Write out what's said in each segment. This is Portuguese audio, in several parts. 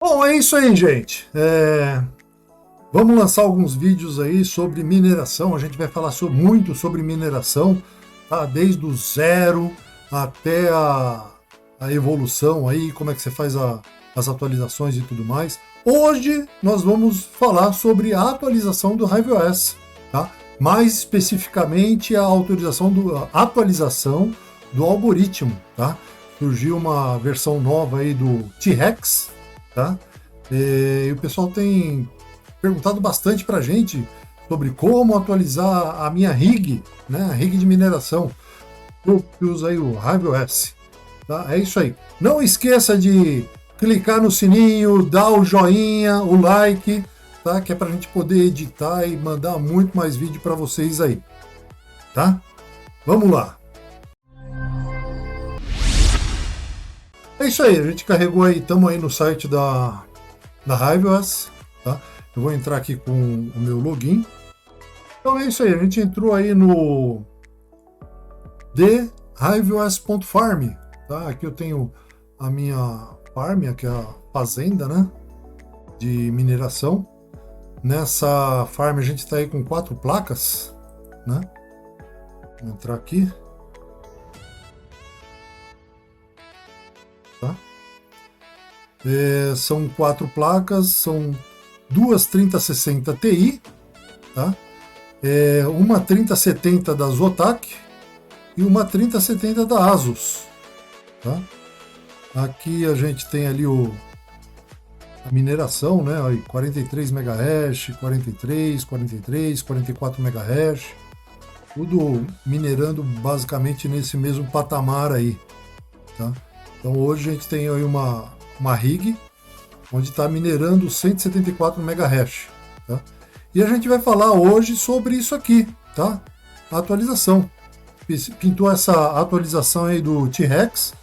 Bom, é isso aí, gente. Vamos lançar alguns vídeos aí sobre mineração. A gente vai falar muito sobre mineração, tá? Desde o zero até a evolução aí, como é que você faz as atualizações e tudo mais. Hoje nós vamos falar sobre a atualização do HiveOS, tá? Mais especificamente a atualização do algoritmo, tá? Surgiu uma versão nova aí do T-Rex, tá? E o pessoal tem perguntado bastante para a gente sobre como atualizar a minha rig, né, a rig de mineração. Eu uso aí o HiveOS. Tá? É isso aí. Não esqueça de clicar no sininho, dar o joinha, o like, tá? Que é para a gente poder editar e mandar muito mais vídeo para vocês aí. Tá? Vamos lá. É isso aí, a gente carregou aí, estamos aí no site da HiveOS, tá? Eu vou entrar aqui com o meu login. Então é isso aí, a gente entrou aí no thehiveos.farm, tá? Aqui eu tenho a minha farm, aqui é a fazenda, né? De mineração. Nessa farm a gente está aí com 4 placas, né? Vou entrar aqui. Tá? São 4 placas, são duas 3060 Ti, tá? Uma 3070 da Zotac e uma 3070 da Asus. Tá? Aqui a gente tem ali a mineração, né? Aí 43 MHz, 43, 43, 44 MHz, tudo minerando basicamente nesse mesmo patamar aí. Tá? Então hoje a gente tem aí uma rig onde está minerando 174 MHz. Tá? E a gente vai falar hoje sobre isso aqui, tá? A atualização. Pintou essa atualização aí do T-Rex,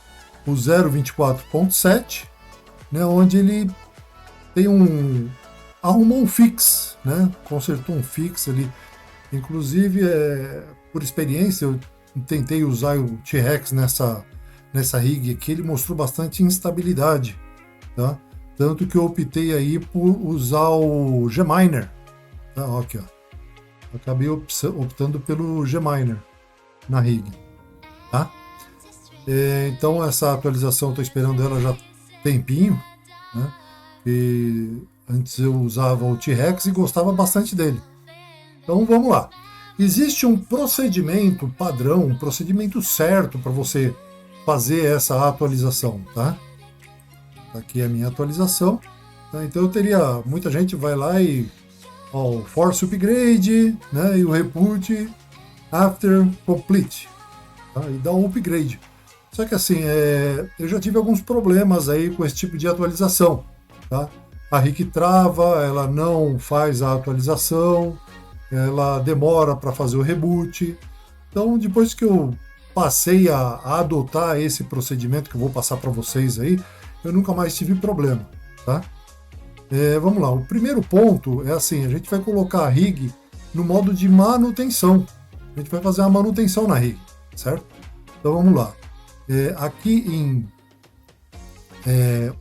o 0.24.7, né? Onde ele tem arrumou um fix, né? Consertou um fix ali. Inclusive, por experiência, eu tentei usar o T-Rex nessa rig aqui, ele mostrou bastante instabilidade, tá? Tanto que eu optei aí por usar o Gminer. Tá? Aqui, ó. Acabei optando pelo Gminer na rig. Tá? Então essa atualização, estou esperando ela já tempinho. Né? E antes eu usava o T-Rex e gostava bastante dele. Então vamos lá. Existe um procedimento padrão, um procedimento certo para você fazer essa atualização. Tá? Aqui é a minha atualização. Tá? Então eu teria. Muita gente vai lá e. O force upgrade, né? E o reboot after complete. Tá? E dá um upgrade. Só que assim, eu já tive alguns problemas aí com esse tipo de atualização. Tá? A RIC trava, ela não faz a atualização, ela demora para fazer o reboot. Então, depois que eu passei a adotar esse procedimento que eu vou passar para vocês aí, eu nunca mais tive problema, tá? Vamos lá, o primeiro ponto é assim, a gente vai colocar a rig no modo de manutenção. A gente vai fazer uma manutenção na rig, certo? Então vamos lá. Aqui em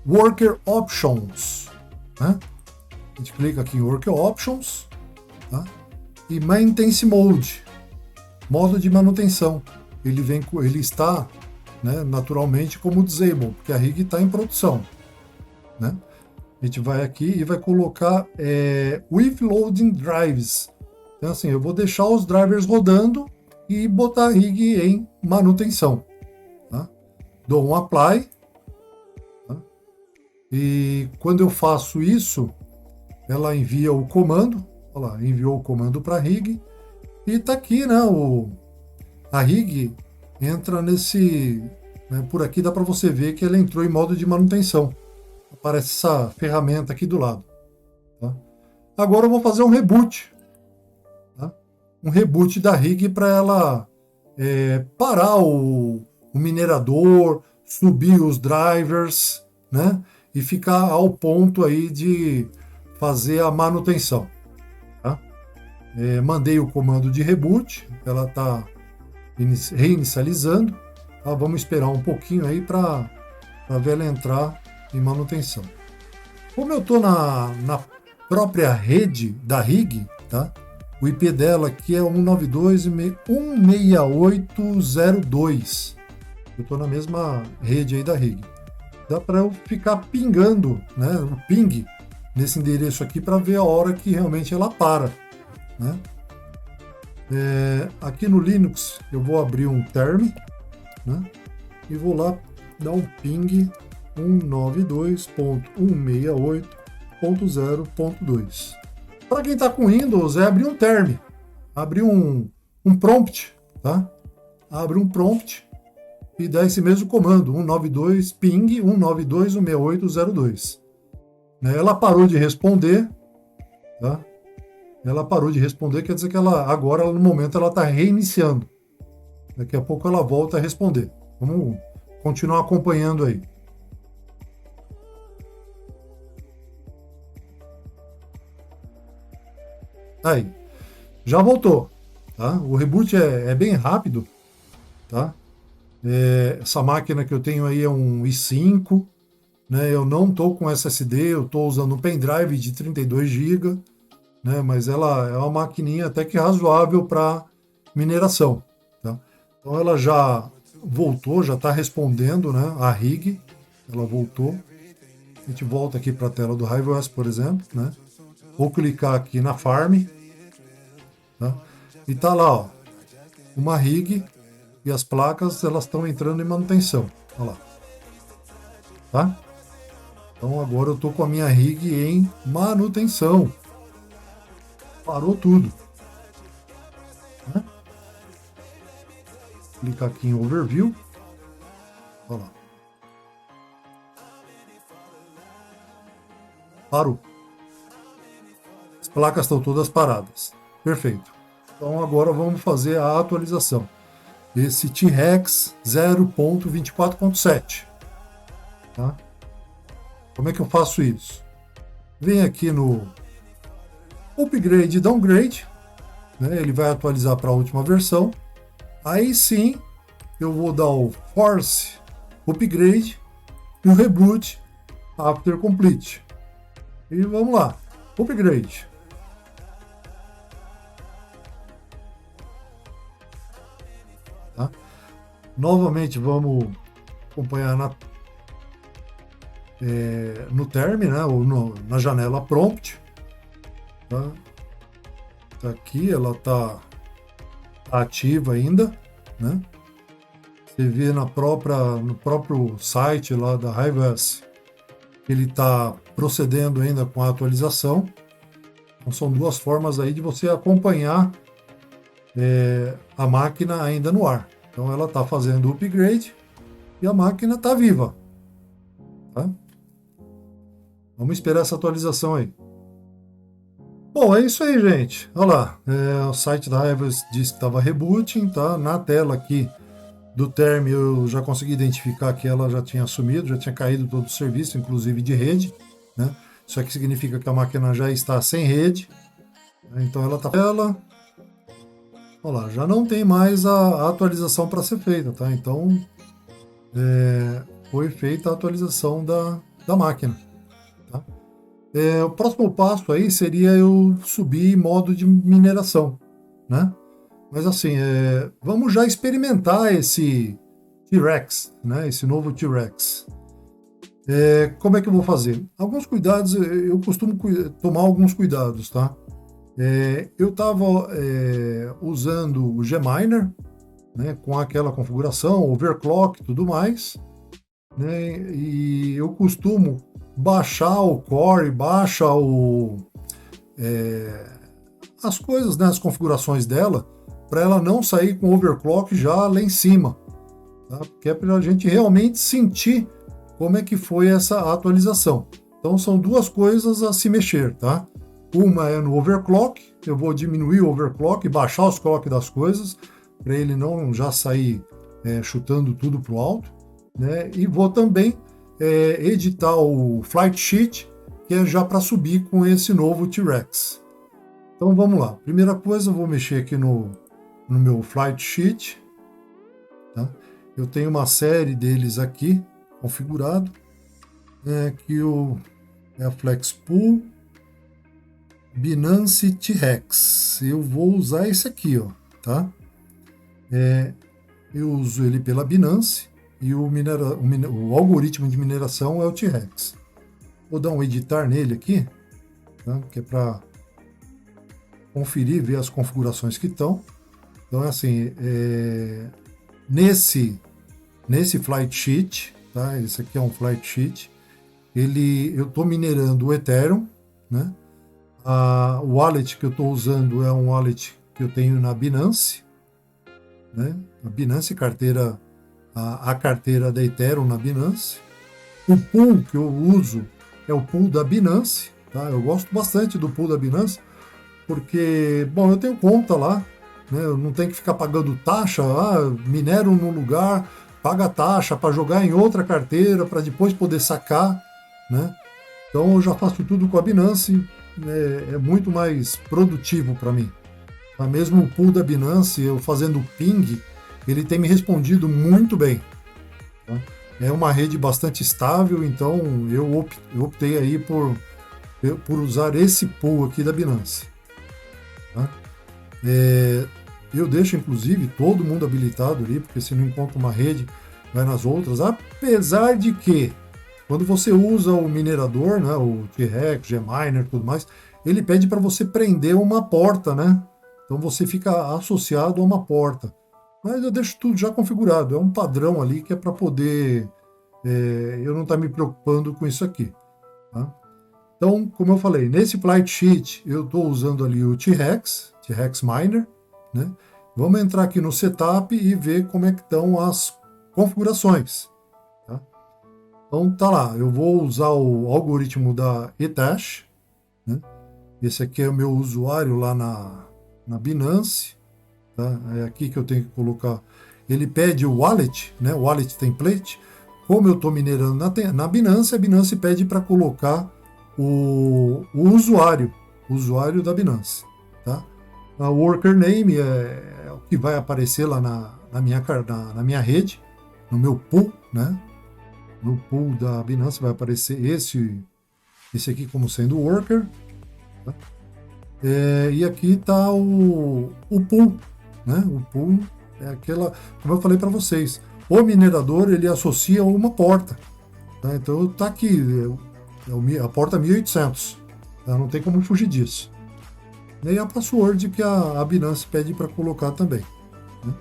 Worker Options, né? A gente clica aqui em Worker Options, tá? E Maintenance Mode, modo de manutenção. Ele está, né, naturalmente como disable, porque a rig está em produção, né? A gente vai aqui e vai colocar with loading drives. Então assim, eu vou deixar os drivers rodando e botar a rig em manutenção. Tá? Dou um apply. Tá? E quando eu faço isso, ela envia o comando. Olha lá, enviou o comando para a rig. E está aqui, né? A rig entra nesse. Né, por aqui dá para você ver que ela entrou em modo de manutenção. Aparece essa ferramenta aqui do lado. Tá? Agora eu vou fazer um reboot. Tá? Um reboot da rig para ela parar o minerador, subir os drivers, né? E ficar ao ponto aí de fazer a manutenção. Tá? Mandei o comando de reboot, ela está reinicializando. Tá? Vamos esperar um pouquinho aí para ver ela entrar em manutenção. Como eu estou na própria rede da RIG, tá? O IP dela aqui é 192.16802. Eu estou na mesma rede aí da RIG. Dá para eu ficar pingando, né, o ping nesse endereço aqui para ver a hora que realmente ela para, né? Aqui no Linux eu vou abrir um term, né, e vou lá dar um ping 192.168.0.2. Para quem está com Windows, é abrir um term, abrir um prompt, tá? Abre um prompt e dá esse mesmo comando, 192 ping 192.168.0.2. Ela parou de responder, tá? Ela parou de responder, quer dizer que ela agora, no momento, ela está reiniciando. Daqui a pouco ela volta a responder. Vamos continuar acompanhando aí. Aí, já voltou, tá? O reboot é bem rápido, tá? Essa máquina que eu tenho aí é um i5, né? Eu não estou com SSD, eu estou usando um pendrive de 32 GB, né? Mas ela é uma maquininha até que razoável para mineração, tá? Então ela já voltou, já está respondendo, né? A RIG, ela voltou. A gente volta aqui para a tela do HiveOS, por exemplo, né? Vou clicar aqui na Farm, tá? E tá lá, ó, uma RIG e as placas elas estão entrando em manutenção. Olha lá, tá? Então agora eu tô com a minha RIG em manutenção. Parou tudo, né? Clicar aqui em Overview. Olha lá. Parou. As placas estão todas paradas. Perfeito. Então agora vamos fazer a atualização. Esse T-Rex 0.24.7. Tá? Como é que eu faço isso? Vem aqui no Upgrade e Downgrade, né? Ele vai atualizar para a última versão. Aí sim eu vou dar o Force Upgrade e o Reboot After Complete. E vamos lá. Upgrade. Tá? Novamente vamos acompanhar no term, né, ou na janela prompt. Tá? Tá aqui, ela está ativa ainda, né? Você vê no próprio site lá da HiveOS que ele está procedendo ainda com a atualização. Então são duas formas aí de você acompanhar a máquina ainda no ar. Então ela está fazendo o upgrade e a máquina está viva. Tá? Vamos esperar essa atualização aí. Bom, é isso aí, gente. Olha lá, o site da HiveOS disse que estava rebooting, tá? Na tela aqui do term eu já consegui identificar que ela já tinha sumido, já tinha caído todo o serviço, inclusive de rede, né? Isso aqui significa que a máquina já está sem rede, né? Então ela está... Olha lá, já não tem mais a atualização para ser feita, tá? Então foi feita a atualização da máquina. Tá? O próximo passo aí seria eu subir modo de mineração, né? Mas assim, vamos já experimentar esse T-Rex, né? Esse novo T-Rex. Como é que eu vou fazer? Alguns cuidados, eu costumo tomar alguns cuidados, tá? Eu estava usando o Gminer, né? Com aquela configuração, overclock e tudo mais, né? E eu costumo baixar o core, baixa as coisas, né? As configurações dela, para ela não sair com overclock já lá em cima, tá? Porque é para a gente realmente sentir como é que foi essa atualização. Então são duas coisas a se mexer, tá? Uma é no overclock, eu vou diminuir o overclock e baixar os clock das coisas, para ele não já sair chutando tudo para o alto, né? E vou também editar o Flight Sheet, que é já para subir com esse novo T-Rex. Então vamos lá. Primeira coisa, eu vou mexer aqui no meu Flight Sheet. Tá? Eu tenho uma série deles aqui configurado, que eu É a FlexPool Binance T-Rex. Eu vou usar esse aqui, ó, tá? Eu uso ele pela Binance e o algoritmo de mineração é o T-Rex. Vou dar um editar nele aqui, tá? Que é para conferir, ver as configurações que estão. Então é assim, nesse flight sheet, tá? Esse aqui é um flight sheet. Eu estou minerando o Ethereum, né? O wallet que eu estou usando é um wallet que eu tenho na Binance, né? A Binance carteira, a carteira da Ethereum na Binance. O pool que eu uso é o pool da Binance, tá? Eu gosto bastante do pool da Binance porque, bom, eu tenho conta lá, né? Eu não tenho que ficar pagando taxa, minero num lugar, paga taxa para jogar em outra carteira para depois poder sacar, né? Então eu já faço tudo com a Binance, é muito mais produtivo para mim. Mesmo o pool da Binance, eu fazendo ping, ele tem me respondido muito bem. Tá? É uma rede bastante estável, então eu optei aí por usar esse pool aqui da Binance. Tá? Eu deixo, inclusive, todo mundo habilitado ali, porque se não encontra uma rede, vai nas outras. Apesar de que, quando você usa o minerador, né, o T-Rex, Gminer e tudo mais, ele pede para você prender uma porta, né? Então você fica associado a uma porta. Mas eu deixo tudo já configurado. É um padrão ali que é para poder eu não estar me preocupando com isso aqui. Tá? Então, como eu falei, nesse flight sheet eu estou usando ali o T-Rex Miner. Né? Vamos entrar aqui no setup e ver como é que estão as configurações. Tá? Então tá lá, eu vou usar o algoritmo da Ethash. Né? Esse aqui é o meu usuário lá na Binance, tá? É aqui que eu tenho que colocar. Ele pede o wallet, né? O wallet template. Como eu estou minerando na Binance, a Binance pede para colocar o usuário da Binance, tá? A worker name é o que vai aparecer lá na minha rede, no meu pool, né? No pool da Binance vai aparecer esse aqui como sendo worker. Tá? E aqui está o pool, né? O pool é aquela, como eu falei para vocês, o minerador ele associa uma porta, tá? Então está aqui, a porta 1800, tá? Não tem como fugir disso. E a password que a Binance pede para colocar também. Né?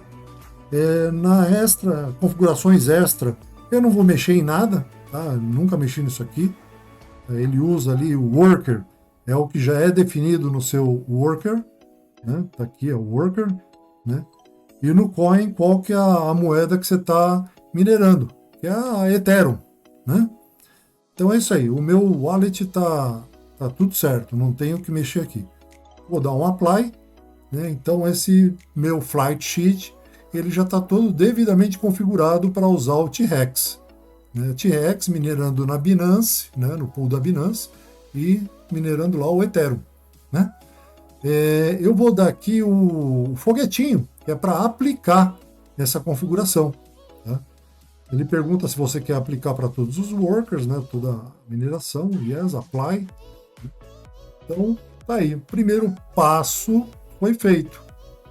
Configurações extra, eu não vou mexer em nada, tá? Nunca mexi nisso aqui. Ele usa ali o worker, é o que já é definido no seu worker, né? Tá aqui é o worker, né? E no coin, qual que é a moeda que você está minerando, que é a Ethereum, né? Então é isso aí, o meu wallet tá tudo certo, não tenho que mexer aqui. Vou dar um apply, né? Então esse meu flight sheet, ele já está todo devidamente configurado para usar o T-Rex. Né? T-Rex minerando na Binance, né? No pool da Binance, e minerando lá o Ethereum. Né? Eu vou dar aqui o foguetinho, que é para aplicar essa configuração. Tá? Ele pergunta se você quer aplicar para todos os workers, né? Toda a mineração, yes, apply. Então, tá aí. O primeiro passo foi feito.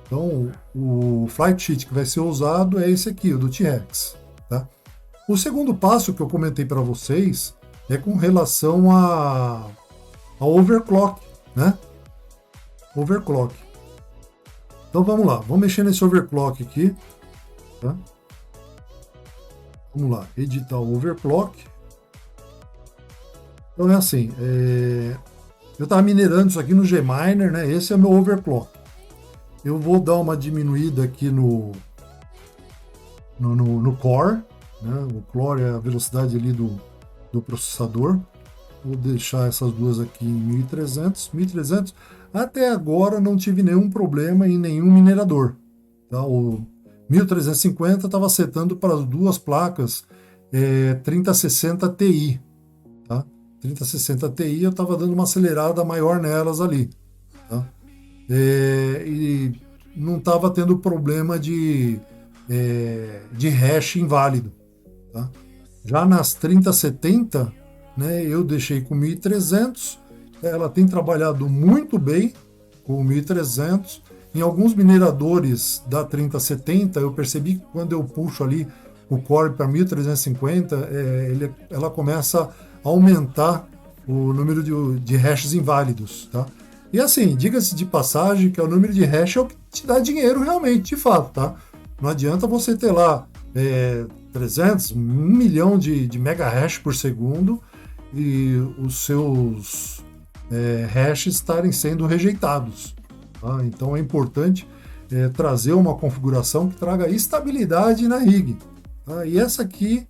Então, o flight sheet que vai ser usado é esse aqui, o do T-Rex. Tá? O segundo passo que eu comentei para vocês é com relação a overclock, né? Overclock. Então vamos lá, vamos mexer nesse overclock aqui, tá? Vamos lá, editar o overclock. Então é assim, eu estava minerando isso aqui no Gminer, né? Esse é meu overclock. Eu vou dar uma diminuída aqui no core, né? O core é a velocidade ali do processador. Vou deixar essas duas aqui em 1300. 1300. Até agora não tive nenhum problema em nenhum minerador. Tá? O 1350 estava setando para as duas placas 3060 Ti. Tá? 3060 Ti eu estava dando uma acelerada maior nelas ali. Tá? E não estava tendo problema de hash inválido. Tá? Já nas 3070 né? Eu deixei com 1.300, ela tem trabalhado muito bem com 1.300. Em alguns mineradores da 3070, eu percebi que quando eu puxo ali o core para 1.350, ela começa a aumentar o número de hashes inválidos, tá? E assim, diga-se de passagem que o número de hash é o que te dá dinheiro realmente, de fato, tá? Não adianta você ter lá 300, 1 milhão de mega hash por segundo e os seus hashes estarem sendo rejeitados. Tá? Então é importante trazer uma configuração que traga estabilidade na rig. Tá? E essa aqui,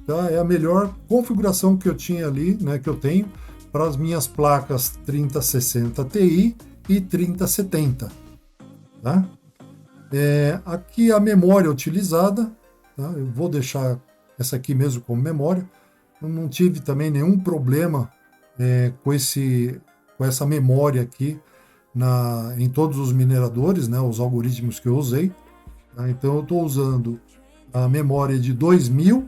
tá, é a melhor configuração que eu tinha ali, né, que eu tenho para as minhas placas 3060 Ti e 3070. Tá? Aqui a memória utilizada, tá? Eu vou deixar essa aqui mesmo como memória. Eu não tive também nenhum problema com essa memória aqui em todos os mineradores, né, os algoritmos que eu usei. Tá? Então eu estou usando a memória de 2000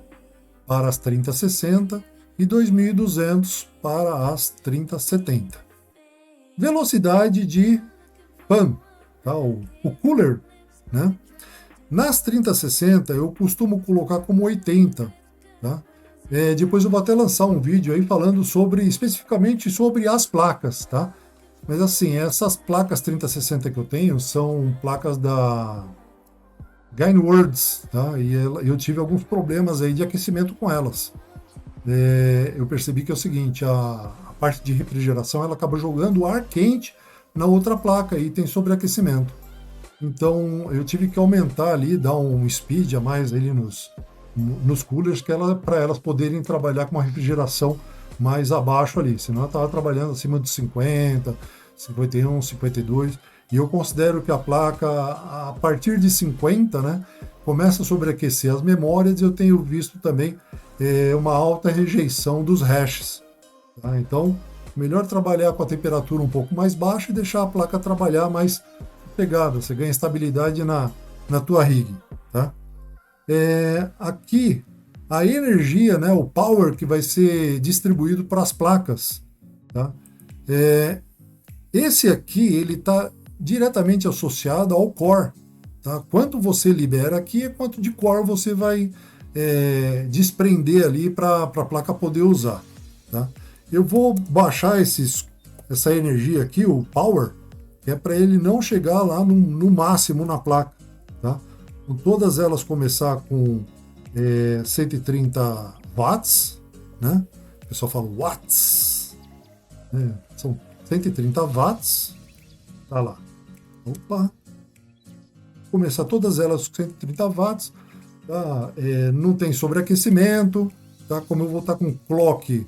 para as 3060 e 2200 para as 3070. Velocidade de fan, tá? o cooler, né? Nas 3060 eu costumo colocar como 80, tá? Depois eu vou até lançar um vídeo aí falando especificamente sobre as placas, tá? Mas assim, essas placas 3060 que eu tenho são placas da Gainwords, tá? E eu tive alguns problemas aí de aquecimento com elas. Eu percebi que é o seguinte, a parte de refrigeração ela acaba jogando ar quente na outra placa e tem sobreaquecimento. Então eu tive que aumentar ali, dar um speed a mais ali nos coolers para elas poderem trabalhar com uma refrigeração mais abaixo ali, senão ela estava trabalhando acima de 50, 51, 52, e eu considero que a placa, a partir de 50, né, começa a sobreaquecer as memórias, e eu tenho visto também uma alta rejeição dos hashes. Tá? Então, melhor trabalhar com a temperatura um pouco mais baixa e deixar a placa trabalhar mais pegada, você ganha estabilidade na tua rig. Tá? Aqui, a energia, né, o power que vai ser distribuído para as placas. Tá? Esse aqui, ele está diretamente associado ao core. Tá? Quanto você libera aqui é quanto de core você vai desprender ali para a placa poder usar. Tá? Eu vou baixar essa energia aqui, o power, que é para ele não chegar lá no máximo na placa. Tá? Então, todas elas começar com 130 watts, né? O pessoal fala watts, né? São 130 watts, tá lá. Opa! Começar todas elas com 130 watts, tá? Não tem sobreaquecimento, tá? Como eu vou estar com o clock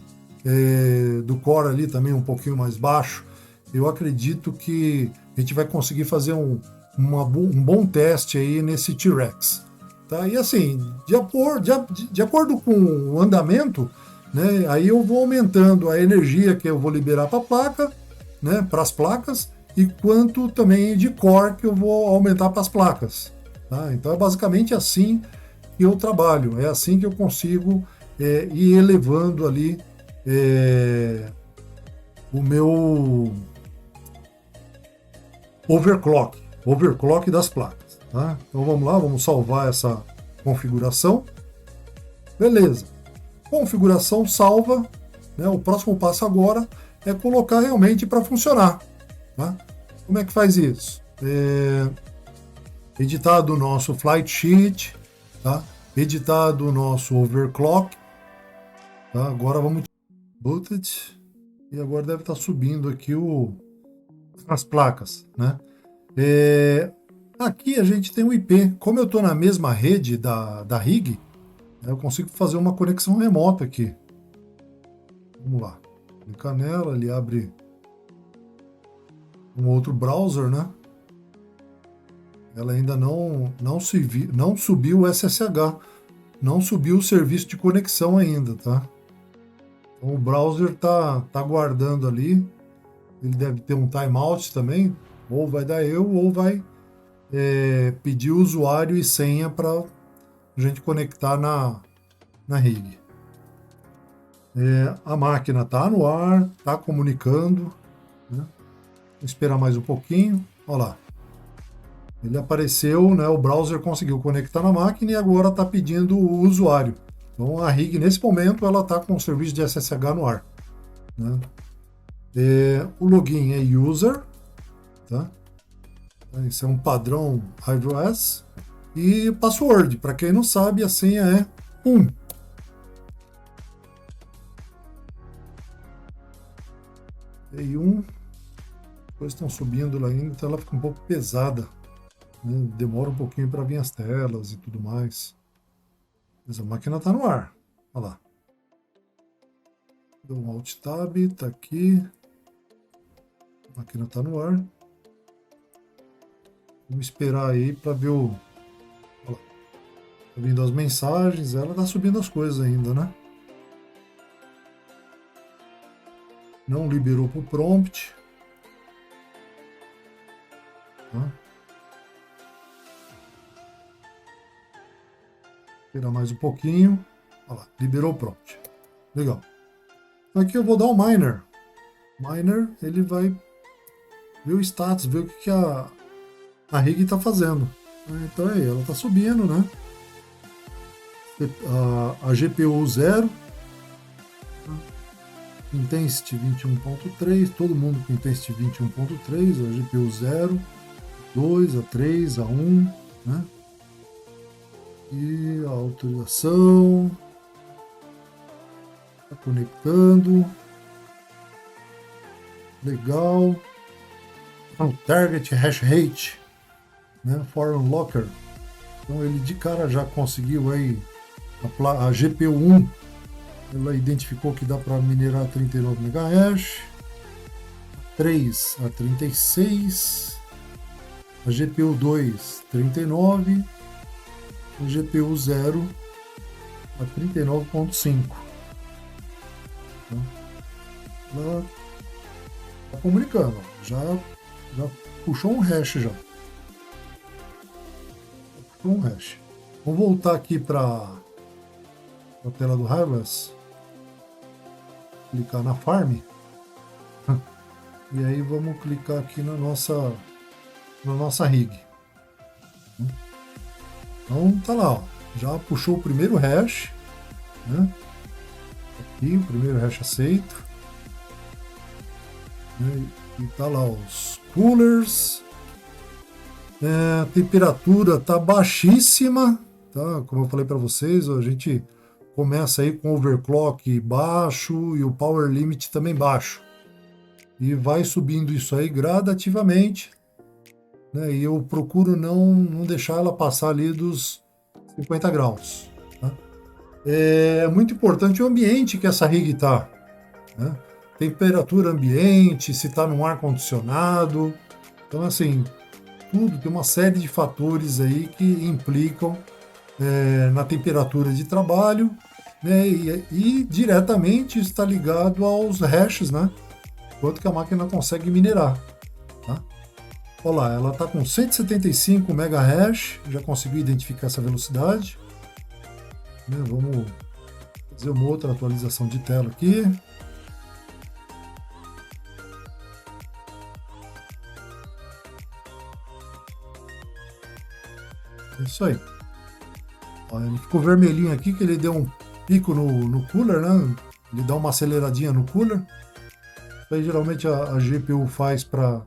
do core ali também um pouquinho mais baixo, eu acredito que a gente vai conseguir fazer um bom teste aí nesse T-Rex. Tá? E assim, de acordo com o andamento, né, aí eu vou aumentando a energia que eu vou liberar para a placa, né, para as placas, e quanto também de core que eu vou aumentar para as placas. Tá? Então é basicamente assim que eu trabalho, é assim que eu consigo ir elevando ali o meu overclock das placas. Tá? Então vamos lá, vamos salvar essa configuração. Beleza. Configuração salva. Né? O próximo passo agora é colocar realmente para funcionar. Tá? Como é que faz isso? Editado o nosso flight sheet, tá? Editado o nosso overclock. Tá? Agora vamos booted, e agora deve estar subindo aqui as placas, né? Aqui a gente tem o IP. Como eu estou na mesma rede da rig, eu consigo fazer uma conexão remota aqui. Vamos lá. Clicar nela, ele abre um outro browser, né? Ela ainda não subiu o SSH, não subiu o serviço de conexão ainda, tá? Então o browser tá guardando ali. Ele deve ter um timeout também, ou vai dar erro, ou vai pedir usuário e senha para a gente conectar na rig. A máquina está no ar, está comunicando. Né? Vou esperar mais um pouquinho. Olha lá. Ele apareceu, né? O browser conseguiu conectar na máquina e agora está pedindo o usuário. Então a rig, nesse momento, ela está com o serviço de SSH no ar. Né? O login é user. Tá? Esse é um padrão iOS. E password, para quem não sabe, a senha é 1. E 1. Depois estão subindo lá ainda, então ela fica um pouco pesada. Né? Demora um pouquinho para vir as telas e tudo mais. Mas a máquina está no ar. Olha lá. Dou um Alt Tab, está aqui. A máquina está no ar. Vamos esperar aí para ver o. Olha lá. Tá vindo as mensagens, ela está subindo as coisas ainda, né? Não liberou para o prompt. Tá? Esperar mais um pouquinho. Olha lá, liberou o prompt. Legal. Aqui eu vou dar um miner. Miner, ele vai ver o status, ver o que a rig está fazendo. Então aí, ela está subindo, né? A GPU 0. Intensity 21.3, todo mundo com Intensity 21.3, a GPU 0, 2, a 3, a 1, né? E a autorização, está conectando, legal. O target hash rate, né? For unlocker, então ele de cara já conseguiu aí a GPU 1. Ela identificou que dá para minerar 39 MHz, 3 a 36, a GPU 2 39, a GPU 0 a 39.5. Então, ela está comunicando, já puxou um hash já. Puxou um hash. Vamos voltar aqui para a tela do Harvest. Clicar na Farm e aí vamos clicar aqui na nossa rig. Então tá lá, ó, já puxou o primeiro hash, né? Aqui o primeiro hash aceito, né? E tá lá os coolers, a temperatura tá baixíssima, tá? Como eu falei para vocês, a gente começa aí com overclock baixo e o power limit também baixo. E vai subindo isso aí gradativamente, né? E eu procuro não deixar ela passar ali dos 50 graus. Tá? É muito importante o ambiente que essa rig está. Né? Temperatura ambiente, se está no ar condicionado. Então, assim, tudo tem uma série de fatores aí que implicam na temperatura de trabalho, né, e diretamente está ligado aos hashes, né, quanto que a máquina consegue minerar. Tá? Olha lá, ela está com 175 MHz, já consegui identificar essa velocidade. Né, vamos fazer uma outra atualização de tela aqui. É isso aí. Ele ficou vermelhinho aqui, que ele deu um pico no cooler, né? Ele dá uma aceleradinha no cooler. Isso aí geralmente a GPU faz para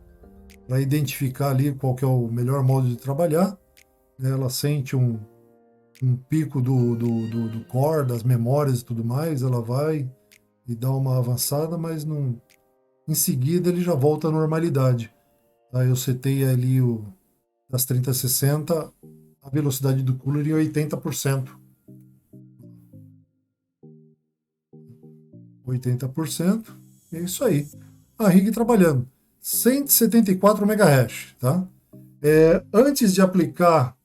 identificar ali qual que é o melhor modo de trabalhar. Ela sente um pico do core, das memórias e tudo mais, ela vai e dá uma avançada, mas em seguida ele já volta à normalidade. Tá? Eu setei ali das 3060 a velocidade do cooler em 80%. 80%. É isso aí. A rig trabalhando. 174 MHz. Tá? Antes de aplicar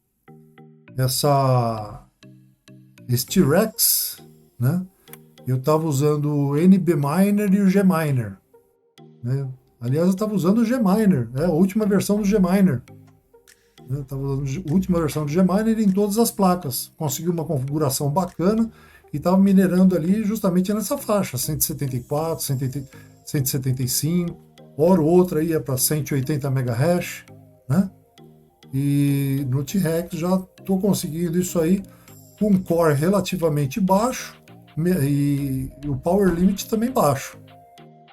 esse T-Rex, né, eu estava usando o NBMiner e o Gminer. Né? Aliás, eu estava usando o Gminer. A última versão do Gminer. Eu estava usando a última versão do Gminer em todas as placas. Consegui uma configuração bacana e estava minerando ali justamente nessa faixa, 174, 175, hora ou outra ia para 180 MHz, né? E no T-Rex já estou conseguindo isso aí com um core relativamente baixo e o power limit também baixo.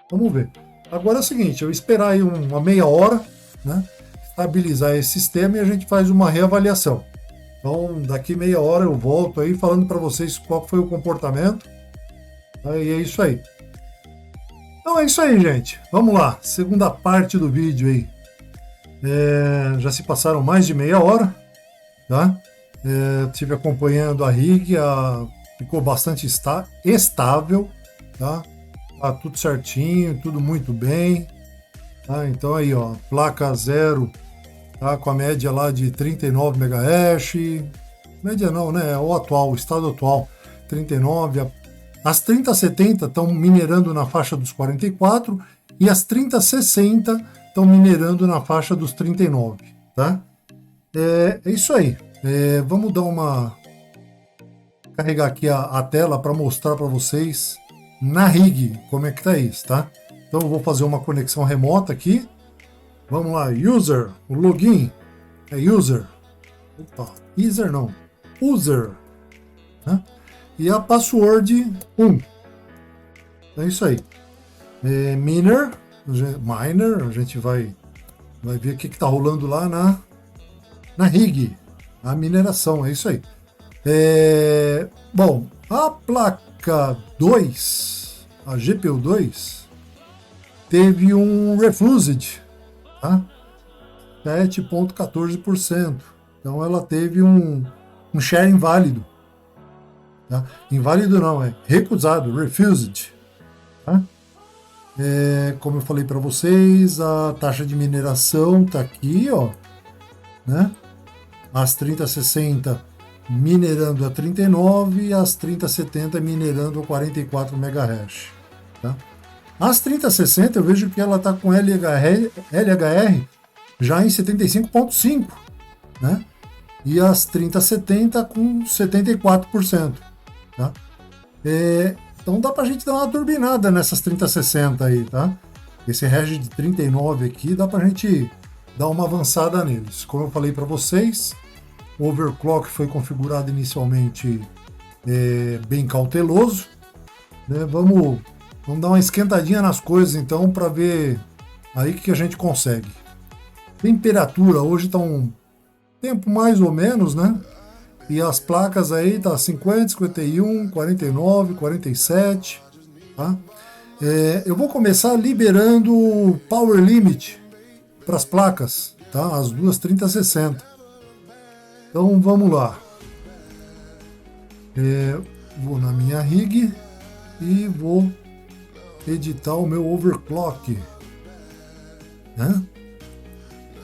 Vamos ver. Agora é o seguinte, eu esperar aí uma meia hora, né, estabilizar esse sistema e a gente faz uma reavaliação. Então, daqui meia hora eu volto aí falando para vocês qual foi o comportamento. E é isso aí. Então é isso aí, gente. Vamos lá. Segunda parte do vídeo aí. Já se passaram mais de meia hora, tá? Estive acompanhando a rig, ficou bastante estável, tá? Tá tudo certinho, tudo muito bem. Tá? Então aí, ó, placa 0, tá? Com a média lá de 39 MHz. Média não, né? O atual, o estado atual, 39. As 3070 estão minerando na faixa dos 44 e as 3060 estão minerando na faixa dos 39, tá? É isso aí. Vamos dar carregar aqui a tela para mostrar para vocês na rig como é que tá isso, tá? Então eu vou fazer uma conexão remota aqui. Vamos lá, user, o login é user. Opa, user não, user, né? E a password 1. É isso aí. Miner, a gente vai ver o que está rolando lá na rig, a mineração, é isso aí. Bom, a placa 2, a GPU 2, teve um refused, tá? 7,14%. Então ela teve um share inválido. Tá? Inválido não, é recusado, refused. Tá? Como eu falei para vocês, a taxa de mineração está aqui, ó, né? As 3060 minerando a 39 e as 3070 minerando a 44 MHz. Tá? As 3060 eu vejo que ela está com LHR já em 75,5%, né? E as 3070 com 74%. Tá? Então dá pra gente dar uma turbinada nessas 3060 aí, tá? Esse hash de 39 aqui dá pra gente dar uma avançada neles. Como eu falei para vocês, o overclock foi configurado inicialmente bem cauteloso, né? Vamos dar uma esquentadinha nas coisas então para ver aí o que a gente consegue. Temperatura hoje tá um tempo mais ou menos, né? E as placas aí tá 50, 51, 49, 47, tá? Eu vou começar liberando o power limit para as placas, tá? As duas 3060. Então vamos lá. Vou na minha rig e vou editar o meu overclock, né?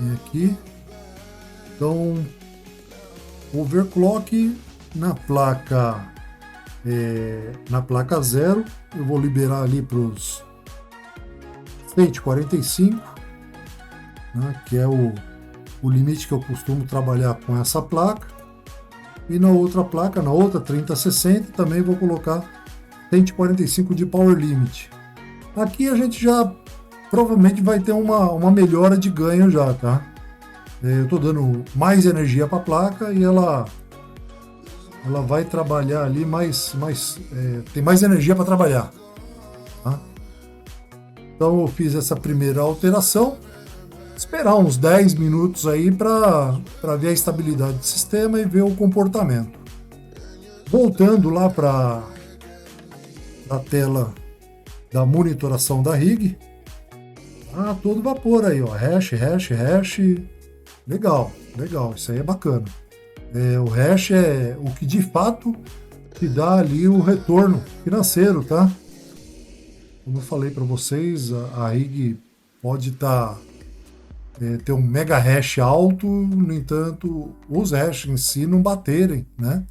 E aqui, então overclock na placa 0, eu vou liberar ali para os 145, né, que é o limite que eu costumo trabalhar com essa placa. E na outra placa, na outra 3060, também vou colocar 145 de power limit. Aqui a gente já provavelmente vai ter uma melhora de ganho já, tá? Eu estou dando mais energia para a placa e ela vai trabalhar ali tem mais energia para trabalhar. Tá? Então eu fiz essa primeira alteração, esperar uns 10 minutos aí para ver a estabilidade do sistema e ver o comportamento. Voltando lá para a tela da monitoração da rig, todo vapor aí, ó, hash. Legal, isso aí é bacana. O hash é o que de fato te dá ali o retorno financeiro, tá? Como eu falei para vocês, a rig pode ter um mega hash alto, no entanto, os hash em si não baterem, né?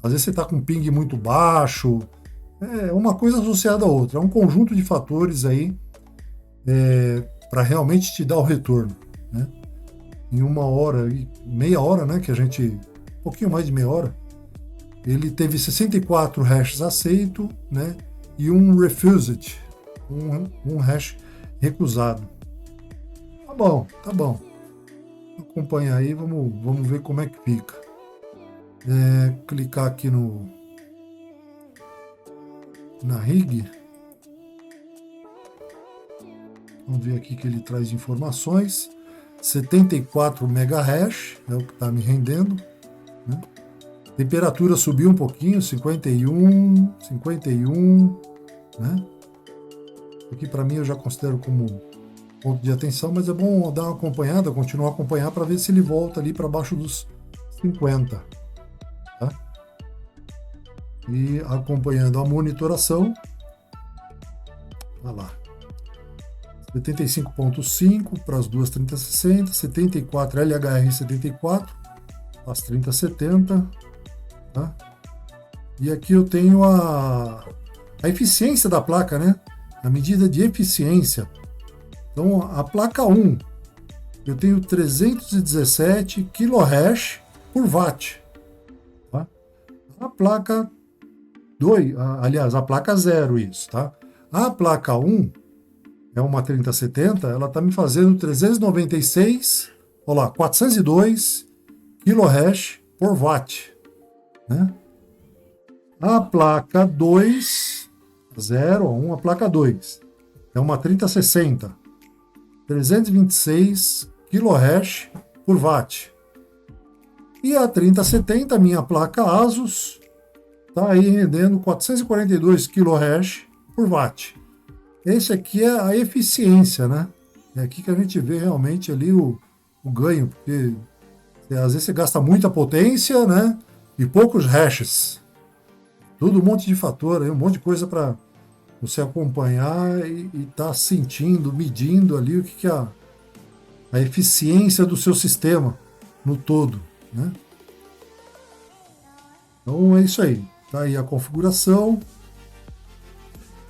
Às vezes você está com um ping muito baixo, uma coisa associada a outra, é um conjunto de fatores aí para realmente te dar o retorno, né? Em uma hora, meia hora, né? Que a gente, um pouquinho mais de meia hora, ele teve 64 hashes aceito, né? E um refused, um hash recusado. Tá bom, tá bom. Acompanha aí, vamos ver como é que fica. Clicar aqui na rig. Vamos ver aqui que ele traz informações. 74 megahash é o que está me rendendo, né? Temperatura subiu um pouquinho, 51, né? Aqui para mim eu já considero como ponto de atenção, mas é bom dar uma acompanhada, continuar a acompanhar para ver se ele volta ali para baixo dos 50, tá? E acompanhando a monitoração, olha lá, 75.5 para as duas 3060, 74 LHR 74, as 3070, tá? E aqui eu tenho a eficiência da placa, né? A medida de eficiência. Então, a placa 1, eu tenho 317 kHz por watt. Tá? A placa 2, aliás, a placa 0, isso, tá? A placa 1 é uma 3070, ela está me fazendo 396, olha lá, 402 kHz por watt, né? A placa 2, 0, 1, a placa 2, é uma 3060, 326 kHz por watt. E a 3070, minha placa ASUS, está aí rendendo 442 kHz por watt. Esse aqui é a eficiência, né? É aqui que a gente vê realmente ali o ganho, porque às vezes você gasta muita potência, né? E poucos hashes. Tudo um monte de fator, um monte de coisa para você acompanhar e estar sentindo, medindo ali o que é a eficiência do seu sistema no todo, né? Então é isso aí. Tá aí a configuração.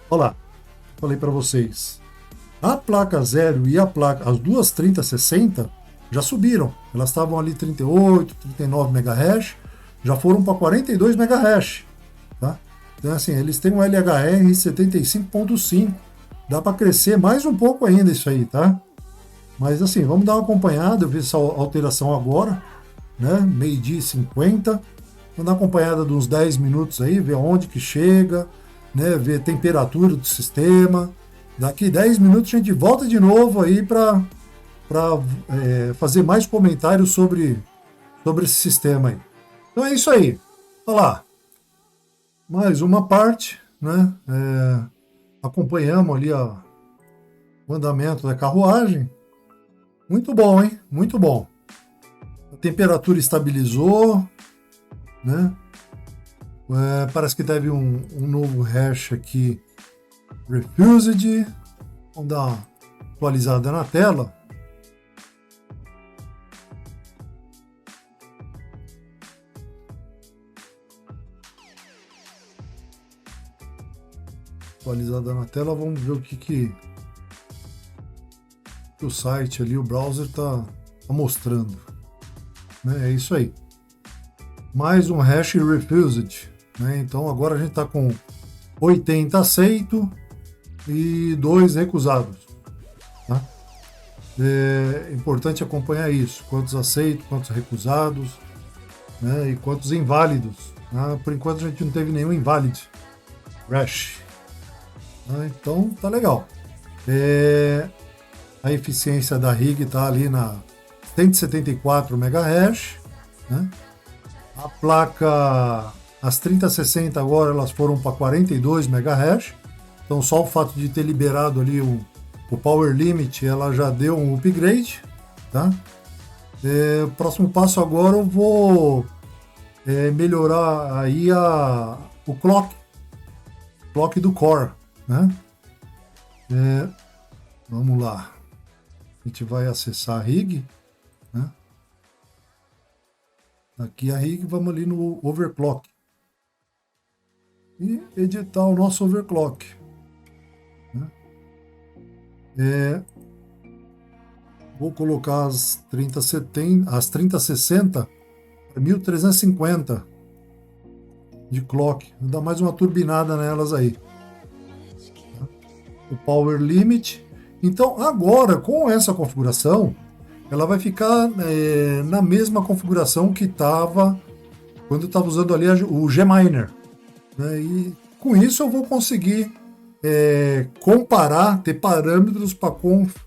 Olha lá, falei para vocês. A placa 0 e as duas 3060 já subiram. Elas estavam ali 38, 39 MHz, já foram para 42 MHz. Tá? Então, assim, eles têm um LHR 75.5. Dá para crescer mais um pouco ainda isso aí, tá? Mas, assim, vamos dar uma acompanhada, ver essa alteração agora, né? Meio-dia e 50. Vamos dar uma acompanhada de uns 10 minutos aí, ver onde que chega, né? Ver a temperatura do sistema. Daqui 10 minutos a gente volta de novo aí para fazer mais comentários sobre esse sistema aí. Então é isso aí. Olha lá. Mais uma parte, né? Acompanhamos ali o andamento da carruagem. Muito bom, hein? Muito bom. A temperatura estabilizou, né? Parece que teve um novo hash aqui, refused. Vamos dar uma atualizada na tela. Atualizada na tela, vamos ver o que o site ali, o browser está mostrando, né? É isso aí. Mais um hash refused, né? Então agora a gente está com 80 aceito e 2 recusados, tá? É importante acompanhar isso, quantos aceitos, quantos recusados, né? E quantos inválidos, né? Por enquanto a gente não teve nenhum inválido hash, né? Então tá legal. A eficiência da rig está ali na 174 MHz, né? A placa, as 3060 agora elas foram para 42 MHz, então só o fato de ter liberado ali o Power Limit, ela já deu um upgrade, tá? Próximo passo agora eu vou melhorar aí o clock do Core, né? Vamos lá. A gente vai acessar a rig, né? Aqui a rig, vamos ali no overclock e editar o nosso overclock, né? Vou colocar as 3060 para 1350, de clock. Vou dar mais uma turbinada nelas aí. Tá? O Power Limit. Então, agora, com essa configuração, ela vai ficar na mesma configuração que estava quando eu estava usando ali o Gminer. Né? E com isso eu vou conseguir comparar, ter parâmetros para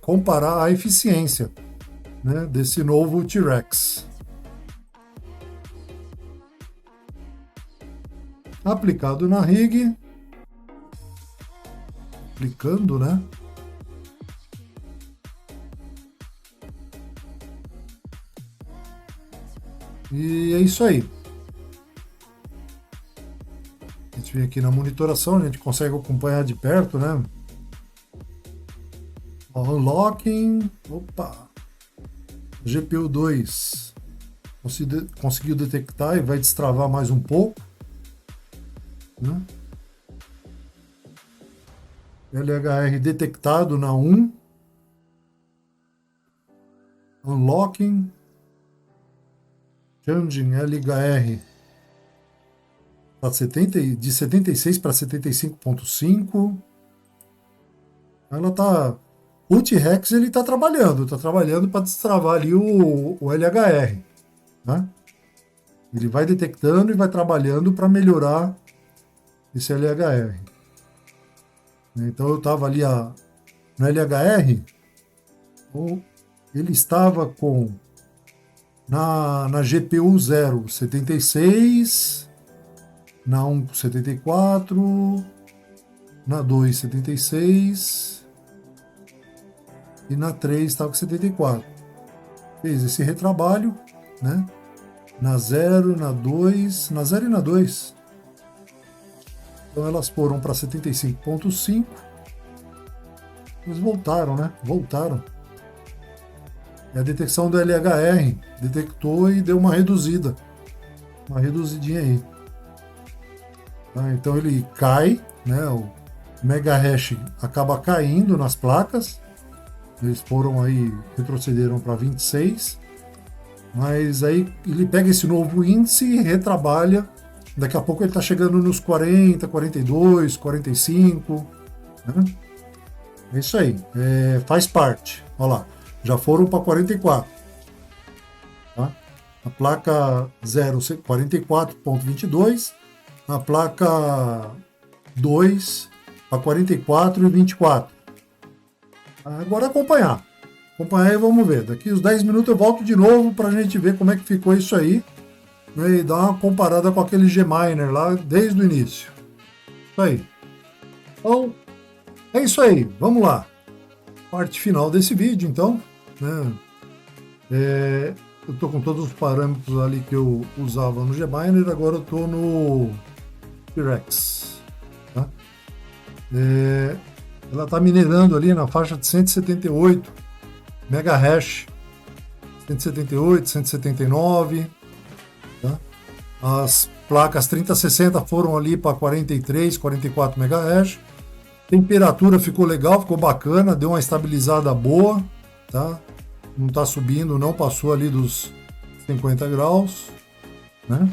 comparar a eficiência, né, desse novo T-Rex. Aplicado na rig, aplicando, né? E é isso aí. A gente vem aqui na monitoração, a gente consegue acompanhar de perto, né? Unlocking, opa, GPU 2 conseguiu detectar e vai destravar mais um pouco, né? LHR detectado na 1, Unlocking, Changing LHR tá de 76 para 75.5. Ela tá. O T-Rex ele tá trabalhando para destravar ali o LHR, né? Ele vai detectando e vai trabalhando para melhorar esse LHR. Então eu estava ali no LHR, ele estava com na GPU 0 76, na 1 74, na 2 76 e na 3 estava com 74. Fez esse retrabalho, né? Na 0, na 2, na 0 e na 2. Então elas foram para 75.5. Eles voltaram, né? Voltaram. E a detecção do LHR detectou e deu uma reduzida. Uma reduzidinha aí. Tá? Então ele cai, né? O mega hash acaba caindo nas placas. Eles foram aí, retrocederam para 26. Mas aí ele pega esse novo índice e retrabalha. Daqui a pouco ele está chegando nos 40, 42, 45. Né? É isso aí. Faz parte. Olha lá. Já foram para 44. Tá? A placa 0, 44.22. A placa 2 para 44 e 24. Agora acompanhar. Acompanhar e vamos ver. Daqui uns 10 minutos eu volto de novo para a gente ver como é que ficou isso aí. Né, e dar uma comparada com aquele Gminer lá desde o início. Isso aí. Então, é isso aí. Vamos lá. Parte final desse vídeo, então. Né? Eu estou com todos os parâmetros ali que eu usava no Gminer, agora eu estou no T-Rex. Tá? Ela está minerando ali na faixa de 178 mega hash, 178, 179. Tá? As placas 3060 foram ali para 43, 44 mega hash. Temperatura ficou legal, ficou bacana, deu uma estabilizada boa, tá? Não está subindo, não passou ali dos 50 graus, né?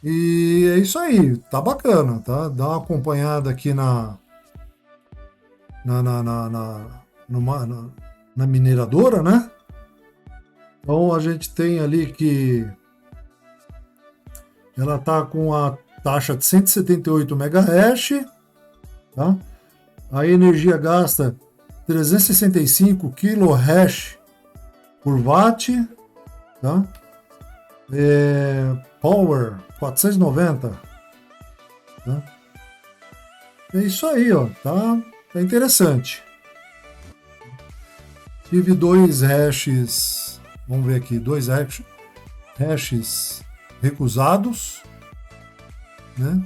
E é isso aí, tá bacana, tá? Dá uma acompanhada aqui na mineradora, né? Então a gente tem ali que ela tá com a taxa de 178 MHz, tá? A energia gasta 365 kHz por watt, tá? Power 490, tá? É isso aí, ó, tá interessante. Tive dois hashes, vamos ver aqui, dois hashes recusados, né?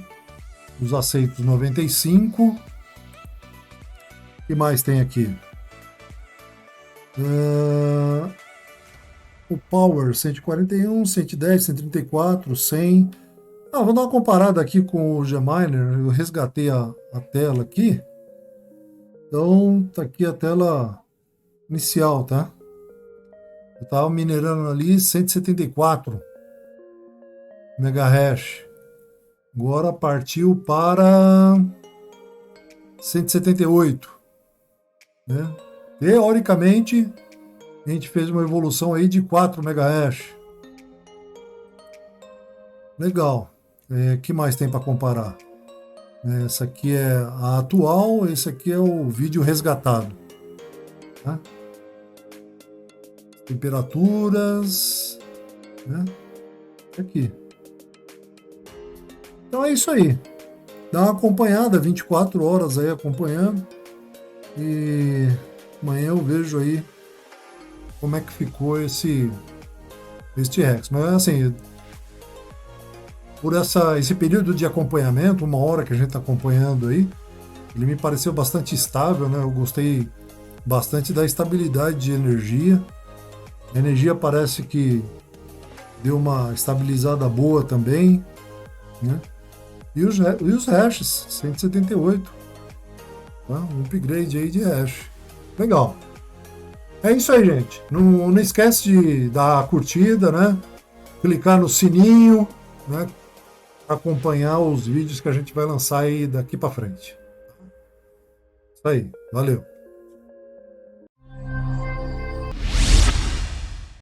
Os aceitos 95. O que mais tem aqui? O Power 141, 110, 134, 100. Vou dar uma comparada aqui com o Gminer. Eu resgatei a tela aqui. Então, tá aqui a tela inicial, tá? Eu estava minerando ali 174 megahash, Agora partiu para 178, né? Teoricamente, a gente fez uma evolução aí de 4 MHz. Legal. Que mais tem para comparar? Essa aqui é a atual, esse aqui é o vídeo resgatado. Tá? Temperaturas, né? Aqui. Então é isso aí. Dá uma acompanhada, 24 horas aí acompanhando. E amanhã eu vejo aí como é que ficou este Rex. Mas assim, por esse período de acompanhamento, 1 hora que a gente está acompanhando aí, ele me pareceu bastante estável, né? Eu gostei bastante da estabilidade de energia. A energia parece que deu uma estabilizada boa também, né? E os hashes, 178, tá? Um upgrade aí de hash. Legal. É isso aí, gente. Não esquece de dar a curtida, né? Clicar no sininho, né? Acompanhar os vídeos que a gente vai lançar aí daqui para frente. Isso aí. Valeu.